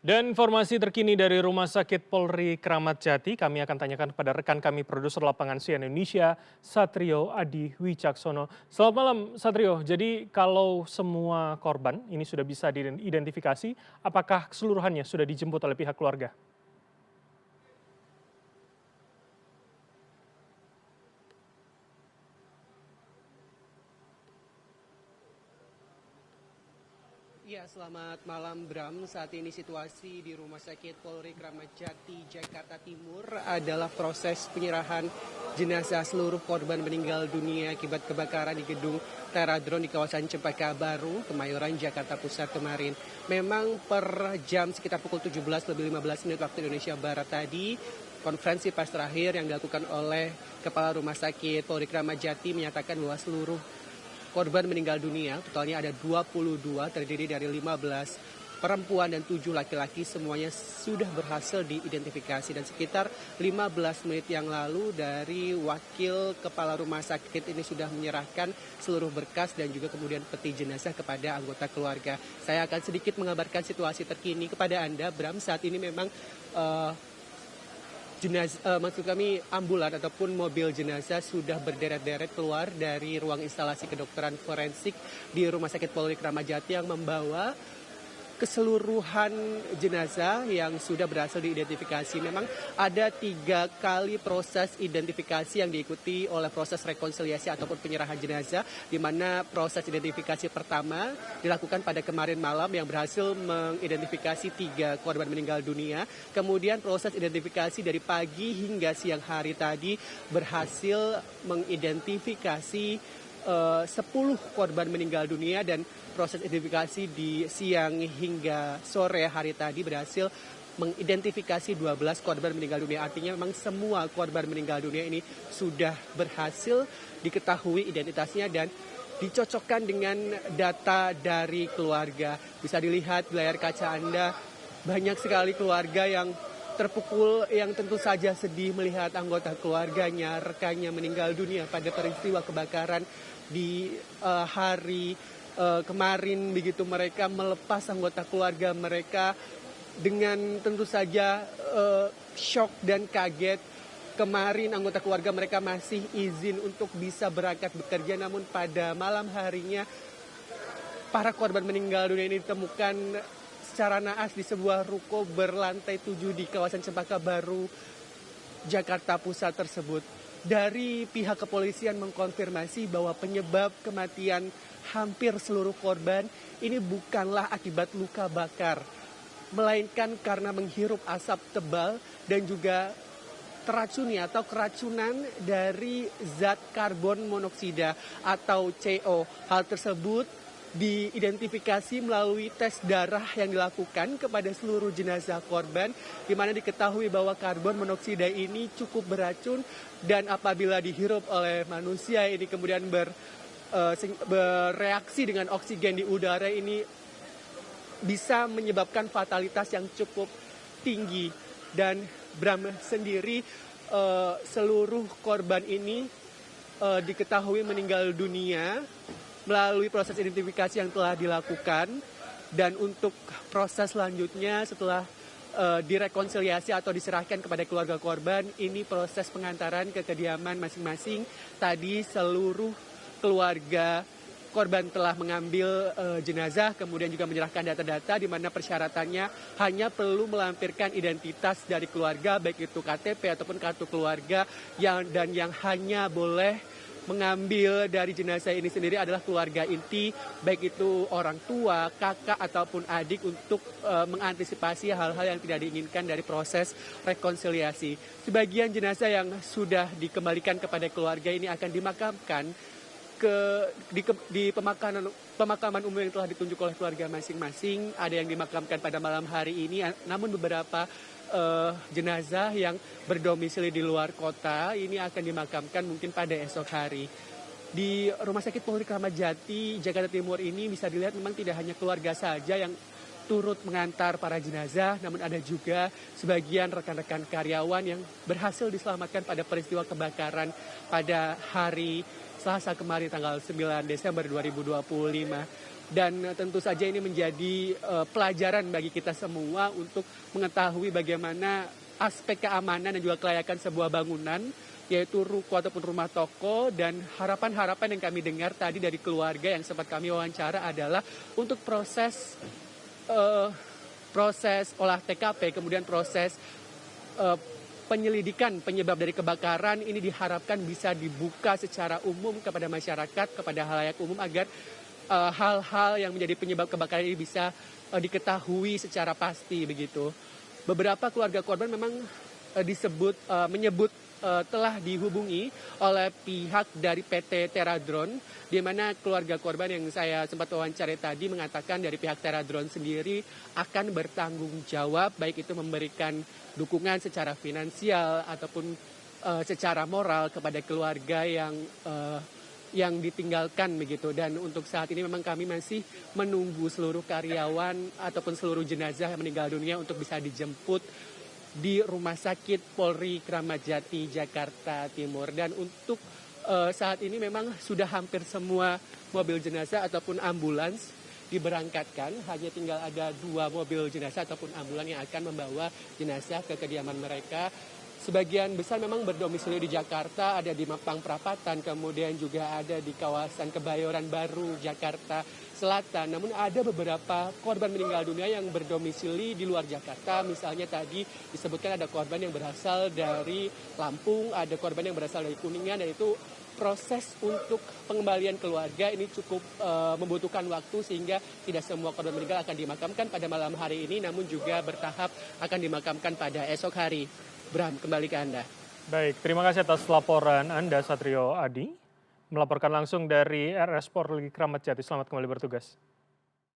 Dan informasi terkini dari Rumah Sakit Polri Kramat Jati, kami akan tanyakan kepada rekan kami produser lapangan CNN Indonesia, Satrio Adi Wicaksono. Selamat malam Satrio, jadi kalau semua korban ini sudah bisa diidentifikasi, apakah keseluruhannya sudah dijemput oleh pihak keluarga? Ya, selamat malam Bram. Saat ini situasi di Rumah Sakit Polri Kramat Jati, Jakarta Timur adalah proses penyerahan jenazah seluruh korban meninggal dunia akibat kebakaran di gedung Teradron di kawasan Cempaka Baru, Kemayoran, Jakarta Pusat kemarin. Memang per jam sekitar pukul 17:15 waktu Indonesia Barat tadi, konferensi pers terakhir yang dilakukan oleh Kepala Rumah Sakit Polri Kramat Jati menyatakan bahwa seluruh korban meninggal dunia, totalnya ada 22, terdiri dari 15 perempuan dan 7 laki-laki, semuanya sudah berhasil diidentifikasi. Dan sekitar 15 menit yang lalu dari wakil kepala rumah sakit ini sudah menyerahkan seluruh berkas dan juga kemudian peti jenazah kepada anggota keluarga. Saya akan sedikit mengabarkan situasi terkini kepada Anda, Bram. Saat ini memang maksud kami ambulan ataupun mobil jenazah sudah berderet-deret keluar dari ruang instalasi kedokteran forensik di Rumah Sakit Polri Kramat Jati yang membawa keseluruhan jenazah yang sudah berhasil diidentifikasi. Memang ada 3 kali proses identifikasi yang diikuti oleh proses rekonsiliasi ataupun penyerahan jenazah, di mana proses identifikasi pertama dilakukan pada kemarin malam yang berhasil mengidentifikasi 3 korban meninggal dunia. Kemudian proses identifikasi dari pagi hingga siang hari tadi berhasil mengidentifikasi 10 korban meninggal dunia, dan proses identifikasi di siang hingga sore hari tadi berhasil mengidentifikasi 12 korban meninggal dunia. Artinya memang semua korban meninggal dunia ini sudah berhasil diketahui identitasnya dan dicocokkan dengan data dari keluarga. Bisa dilihat di layar kaca Anda, banyak sekali keluarga yang terpukul, yang tentu saja sedih melihat anggota keluarganya, rekannya meninggal dunia pada peristiwa kebakaran di hari kemarin. Begitu mereka melepas anggota keluarga mereka dengan tentu saja shock dan kaget. Kemarin anggota keluarga mereka masih izin untuk bisa berangkat bekerja, namun pada malam harinya para korban meninggal dunia ini ditemukan secara naas di sebuah ruko berlantai 7 di kawasan Cempaka Baru, Jakarta Pusat tersebut. Dari pihak kepolisian mengkonfirmasi bahwa penyebab kematian hampir seluruh korban ini bukanlah akibat luka bakar, melainkan karena menghirup asap tebal dan juga teracuni atau keracunan dari zat karbon monoksida atau CO. Hal tersebut diidentifikasi melalui tes darah yang dilakukan kepada seluruh jenazah korban, di mana diketahui bahwa karbon monoksida ini cukup beracun dan apabila dihirup oleh manusia ini kemudian bereaksi dengan oksigen di udara ini bisa menyebabkan fatalitas yang cukup tinggi. Dan Bram sendiri, seluruh korban ini diketahui meninggal dunia melalui proses identifikasi yang telah dilakukan, dan untuk proses selanjutnya setelah direkonsiliasi atau diserahkan kepada keluarga korban, ini proses pengantaran ke kediaman masing-masing. Tadi seluruh keluarga korban telah mengambil jenazah, kemudian juga menyerahkan data-data, di mana persyaratannya hanya perlu melampirkan identitas dari keluarga, baik itu KTP ataupun kartu keluarga, yang hanya boleh mengambil dari jenazah ini sendiri adalah keluarga inti, baik itu orang tua, kakak ataupun adik, untuk mengantisipasi hal-hal yang tidak diinginkan dari proses rekonsiliasi. Sebagian jenazah yang sudah dikembalikan kepada keluarga ini akan dimakamkan di pemakaman umum yang telah ditunjuk oleh keluarga masing-masing. Ada yang dimakamkan pada malam hari ini, namun beberapa jenazah yang berdomisili di luar kota ini akan dimakamkan mungkin pada esok hari. Di Rumah Sakit Polri Kramat Jati, Jakarta Timur ini bisa dilihat memang tidak hanya keluarga saja yang turut mengantar para jenazah, namun ada juga sebagian rekan-rekan karyawan yang berhasil diselamatkan pada peristiwa kebakaran pada hari Selasa kemarin tanggal 9 Desember 2025. Dan tentu saja ini menjadi pelajaran bagi kita semua untuk mengetahui bagaimana aspek keamanan dan juga kelayakan sebuah bangunan, yaitu ruko ataupun rumah toko. Dan harapan-harapan yang kami dengar tadi dari keluarga yang sempat kami wawancara adalah untuk proses olah TKP, kemudian proses penyelidikan penyebab dari kebakaran ini diharapkan bisa dibuka secara umum kepada masyarakat, kepada halayak umum, agar hal-hal yang menjadi penyebab kebakaran ini bisa diketahui secara pasti begitu. Beberapa keluarga korban memang menyebut telah dihubungi oleh pihak dari PT Teradron, di mana keluarga korban yang saya sempat wawancarai tadi mengatakan dari pihak Teradron sendiri akan bertanggung jawab, baik itu memberikan dukungan secara finansial ataupun secara moral kepada keluarga yang ditinggalkan begitu. Dan untuk saat ini memang kami masih menunggu seluruh karyawan ataupun seluruh jenazah yang meninggal dunia untuk bisa dijemput di Rumah Sakit Polri Kramat Jati, Jakarta Timur. Dan untuk saat ini memang sudah hampir semua mobil jenazah ataupun ambulans diberangkatkan. Hanya tinggal ada 2 mobil jenazah ataupun ambulans yang akan membawa jenazah ke kediaman mereka. Sebagian besar memang berdomisili di Jakarta, ada di Mampang Perapatan, kemudian juga ada di kawasan Kebayoran Baru, Jakarta Selatan. Namun ada beberapa korban meninggal dunia yang berdomisili di luar Jakarta. Misalnya tadi disebutkan ada korban yang berasal dari Lampung, ada korban yang berasal dari Kuningan, dan itu proses untuk pengembalian keluarga ini cukup membutuhkan waktu, sehingga tidak semua korban meninggal akan dimakamkan pada malam hari ini, namun juga bertahap akan dimakamkan pada esok hari. Bram, kembali ke Anda. Baik, terima kasih atas laporan Anda, Satrio Adi, melaporkan langsung dari RS Polri Kramat Jati. Selamat kembali bertugas.